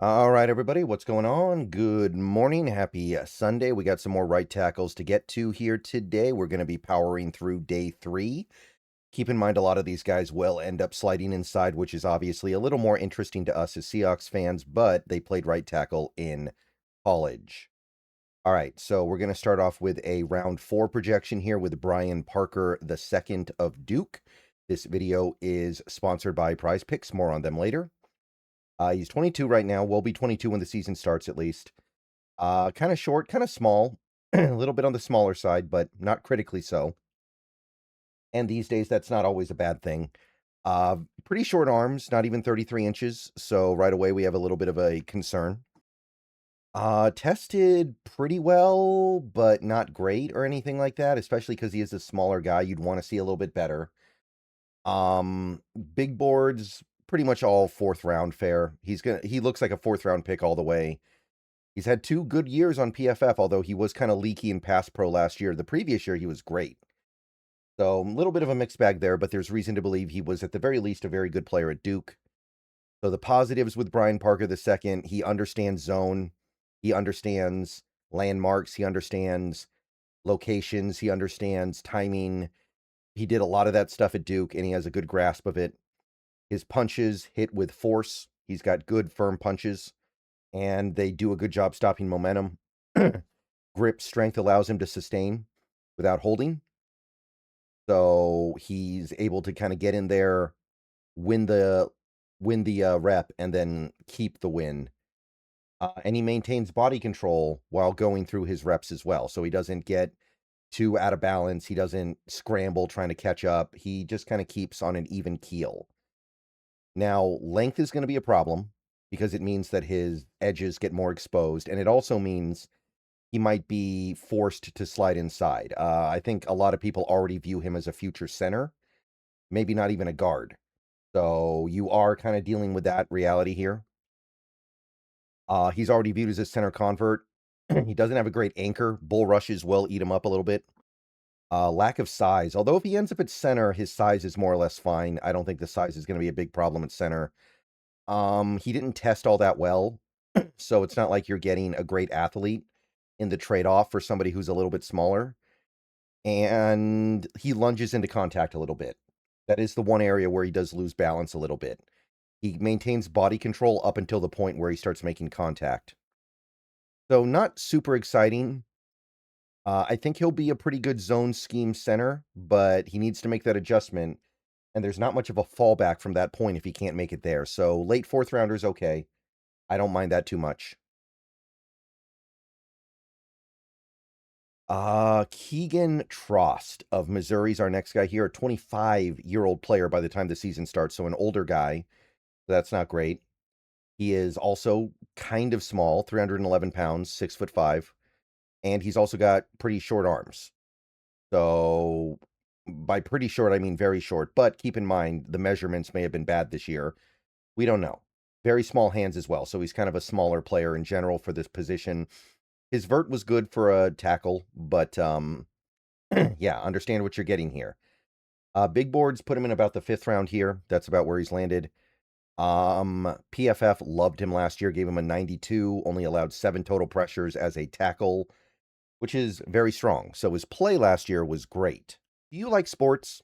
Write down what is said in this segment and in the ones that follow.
All right, everybody, what's going on? Good morning. Happy Sunday. We got some more right tackles to get to here today. We're going to be powering through day 3. Keep in mind, a lot of these guys will end up sliding inside, which is obviously a little more interesting to us as Seahawks fans, but they played right tackle in college. All right, so we're going to start off with a round 4 projection here with Brian Parker II of Duke. This video is sponsored by Prize Picks. More on them later. He's 22 right now, will be 22 when the season starts at least. Kind of short, kind of small, a little bit on the smaller side, but not critically so. And these days, that's not always a bad thing. Pretty short arms, not even 33 inches, so right away we have a little bit of a concern. Tested pretty well, but not great or anything like that, especially because he is a smaller guy. You'd want to see a little bit better. Big boards, pretty much all 4th round fare. He looks like a 4th round pick all the way. He's had 2 good years on PFF, although he was kind of leaky in pass pro last year. The previous year, he was great. So, a little bit of a mixed bag there, but there's reason to believe he was, at the very least, a very good player at Duke. So, the positives with Brian Parker II, he understands zone. He understands landmarks. He understands locations. He understands timing. He did a lot of that stuff at Duke, and he has a good grasp of it. His punches hit with force. He's got good, firm punches, and they do a good job stopping momentum. Grip strength allows him to sustain without holding. So he's able to kind of get in there, win the rep, and then keep the win. And he maintains body control while going through his reps as well. So he doesn't get too out of balance. He doesn't scramble trying to catch up. He just kind of keeps on an even keel. Now, length is going to be a problem because it means that his edges get more exposed. And it also means he might be forced to slide inside. I think a lot of people already view him as a future center, maybe not even a guard. So you are kind of dealing with that reality here. He's already viewed as a center convert. He doesn't have a great anchor. Bull rushes will eat him up a little bit. Lack of size. Although if he ends up at center, his size is more or less fine. I don't think the size is going to be a big problem at center. He didn't test all that well, so it's not like you're getting a great athlete in the trade-off for somebody who's a little bit smaller. And he lunges into contact a little bit. That is the one area where he does lose balance a little bit. He maintains body control up until the point where he starts making contact. So not super exciting. I think he'll be a pretty good zone scheme center, but he needs to make that adjustment. And there's not much of a fallback from that point if he can't make it there. So late 4th rounder is okay. I don't mind that too much. Keegan Trost of Missouri's our next guy here, a 25-year-old player by the time the season starts, so an older guy. That's not great. He is also kind of small, 311 pounds, 6'5", and he's also got pretty short arms. So by pretty short, I mean very short, but keep in mind the measurements may have been bad this year. We don't know. Very small hands as well, so he's kind of a smaller player in general for this position. His vert was good for a tackle, but yeah, understand what you're getting here. Big boards put him in about the 5th round here. That's about where he's landed. PFF loved him last year, gave him a 92, only allowed 7 total pressures as a tackle, which is very strong. So his play last year was great. Do you like sports?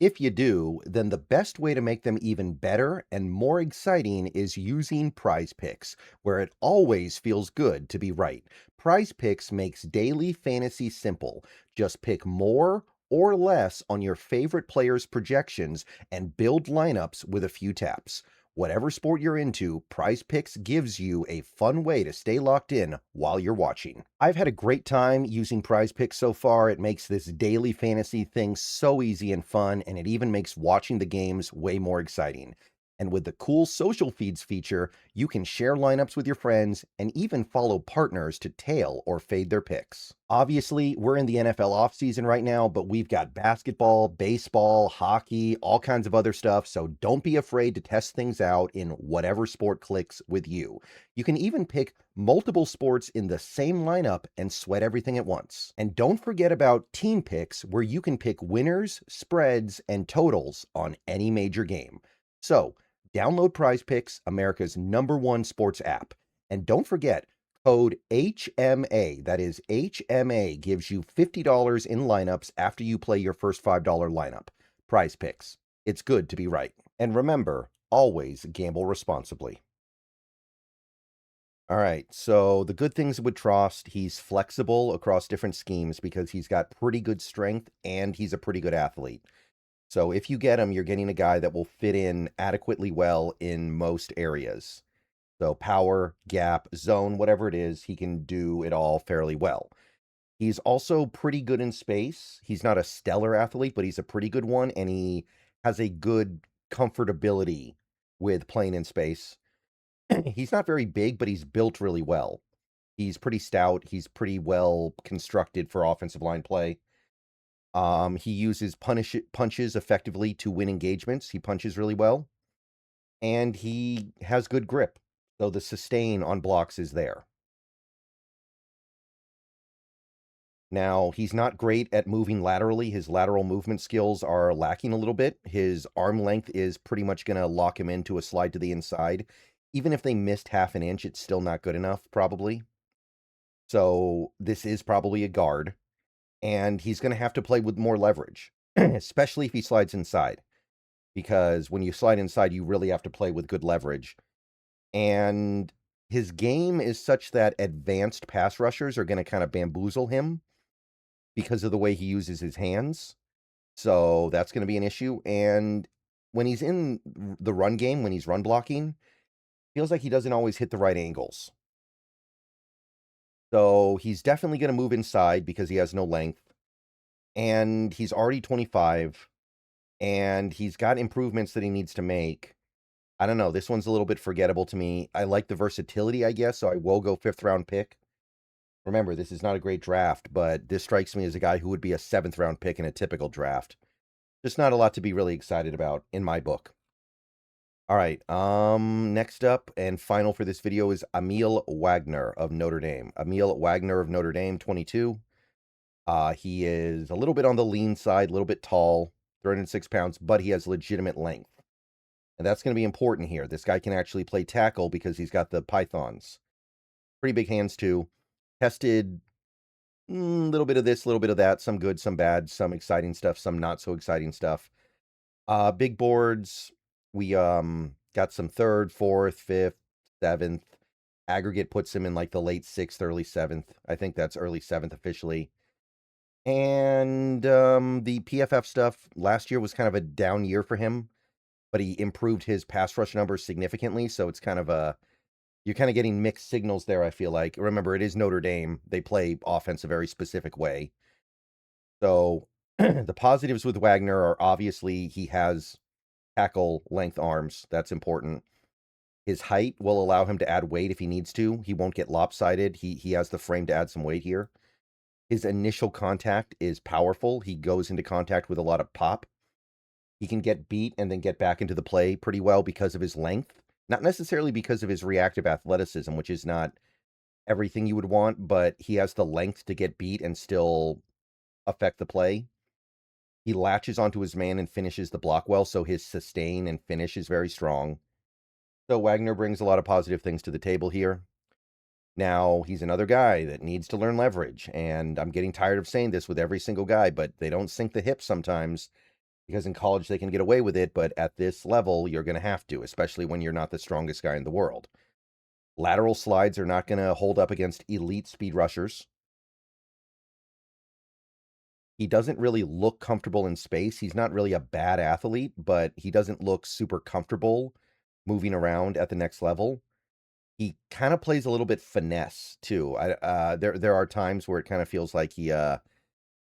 If you do, then the best way to make them even better and more exciting is using Prize Picks, where it always feels good to be right. Prize Picks makes daily fantasy simple. Just pick more or less on your favorite players' projections and build lineups with a few taps. Whatever sport you're into, Prize Picks gives you a fun way to stay locked in while you're watching. I've had a great time using Prize Picks so far. It makes this daily fantasy thing so easy and fun, and it even makes watching the games way more exciting. And with the cool social feeds feature, you can share lineups with your friends and even follow partners to tail or fade their picks. Obviously, we're in the NFL offseason right now, but we've got basketball, baseball, hockey, all kinds of other stuff, so don't be afraid to test things out in whatever sport clicks with you. You can even pick multiple sports in the same lineup and sweat everything at once. And don't forget about team picks, where you can pick winners, spreads, and totals on any major game. So, Download Prize Picks, America's #1 sports app. And don't forget, code HMA, that is HMA, gives you $50 in lineups after you play your first $5 lineup. Prize Picks. It's good to be right. And remember, always gamble responsibly. All right, so the good things with Trost, he's flexible across different schemes because he's got pretty good strength and he's a pretty good athlete. So if you get him, you're getting a guy that will fit in adequately well in most areas. So power, gap, zone, whatever it is, he can do it all fairly well. He's also pretty good in space. He's not a stellar athlete, but he's a pretty good one, and he has a good comfortability with playing in space. He's not very big, but he's built really well. He's pretty stout. He's pretty well constructed for offensive line play. He uses punches effectively to win engagements. He punches really well. And he has good grip. So the sustain on blocks is there. Now, he's not great at moving laterally. His lateral movement skills are lacking a little bit. His arm length is pretty much going to lock him into a slide to the inside. Even if they missed half an inch, it's still not good enough, probably. So this is probably a guard. And he's going to have to play with more leverage, especially if he slides inside. Because when you slide inside, you really have to play with good leverage. And his game is such that advanced pass rushers are going to kind of bamboozle him because of the way he uses his hands. So that's going to be an issue. And when he's in the run game, when he's run blocking, feels like he doesn't always hit the right angles. So he's definitely going to move inside because he has no length. And he's already 25. And he's got improvements that he needs to make. I don't know. This one's a little bit forgettable to me. I like the versatility, I guess, so I will go 5th round pick. Remember, this is not a great draft, but this strikes me as a guy who would be a 7th round pick in a typical draft. Just not a lot to be really excited about in my book. All right, next up and final for this video is Aamil Wagner of Notre Dame. Aamil Wagner of Notre Dame, 22. He is a little bit on the lean side, a little bit tall, 306 pounds, but he has legitimate length. And that's going to be important here. This guy can actually play tackle because he's got the pythons. Pretty big hands, too. Tested a little bit of this, a little bit of that. Some good, some bad, some exciting stuff, some not so exciting stuff. Big boards. We got some 3rd, 4th, 5th, 7th. Aggregate puts him in like the late 6th, early 7th. I think that's early 7th officially. And the PFF stuff, last year was kind of a down year for him, but he improved his pass rush numbers significantly, so it's kind of you're kind of getting mixed signals there, I feel like. Remember, it is Notre Dame. They play offense a very specific way. So the positives with Wagner are obviously he has tackle length arms. That's important. His height will allow him to add weight if he needs to. He won't get lopsided. He has the frame to add some weight here. His initial contact is powerful. He goes into contact with a lot of pop. He can get beat and then get back into the play pretty well because of his length. Not necessarily because of his reactive athleticism, which is not everything you would want, but he has the length to get beat and still affect the play. He latches onto his man and finishes the block well, so his sustain and finish is very strong. So Wagner brings a lot of positive things to the table here. Now, he's another guy that needs to learn leverage, and I'm getting tired of saying this with every single guy, but they don't sink the hips sometimes, because in college they can get away with it, but at this level, you're going to have to, especially when you're not the strongest guy in the world. Lateral slides are not going to hold up against elite speed rushers. He doesn't really look comfortable in space. He's not really a bad athlete, but he doesn't look super comfortable moving around at the next level. He kind of plays a little bit finesse too. There are times where it kind of feels like he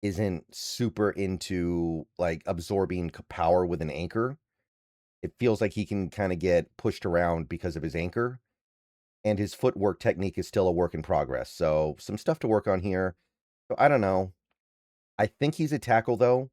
isn't super into like absorbing power with an anchor. It feels like he can kind of get pushed around because of his anchor, and his footwork technique is still a work in progress. So some stuff to work on here. So I don't know. I think he's a tackle though.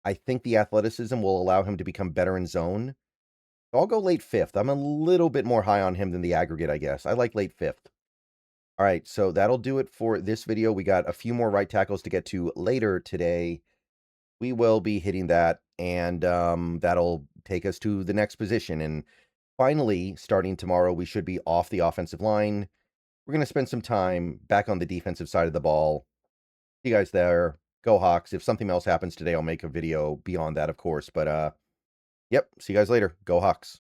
I think the athleticism will allow him to become better in zone. So I'll go late 5th. I'm a little bit more high on him than the aggregate, I guess. I like late 5th. All right, so that'll do it for this video. We got a few more right tackles to get to later today. We will be hitting that, and that'll take us to the next position. And Finally, starting tomorrow, we should be off the offensive line. We're going to spend some time back on the defensive side of the ball. See you guys there. Go Hawks. If something else happens today, I'll make a video beyond that, of course. But, yep, see you guys later. Go Hawks.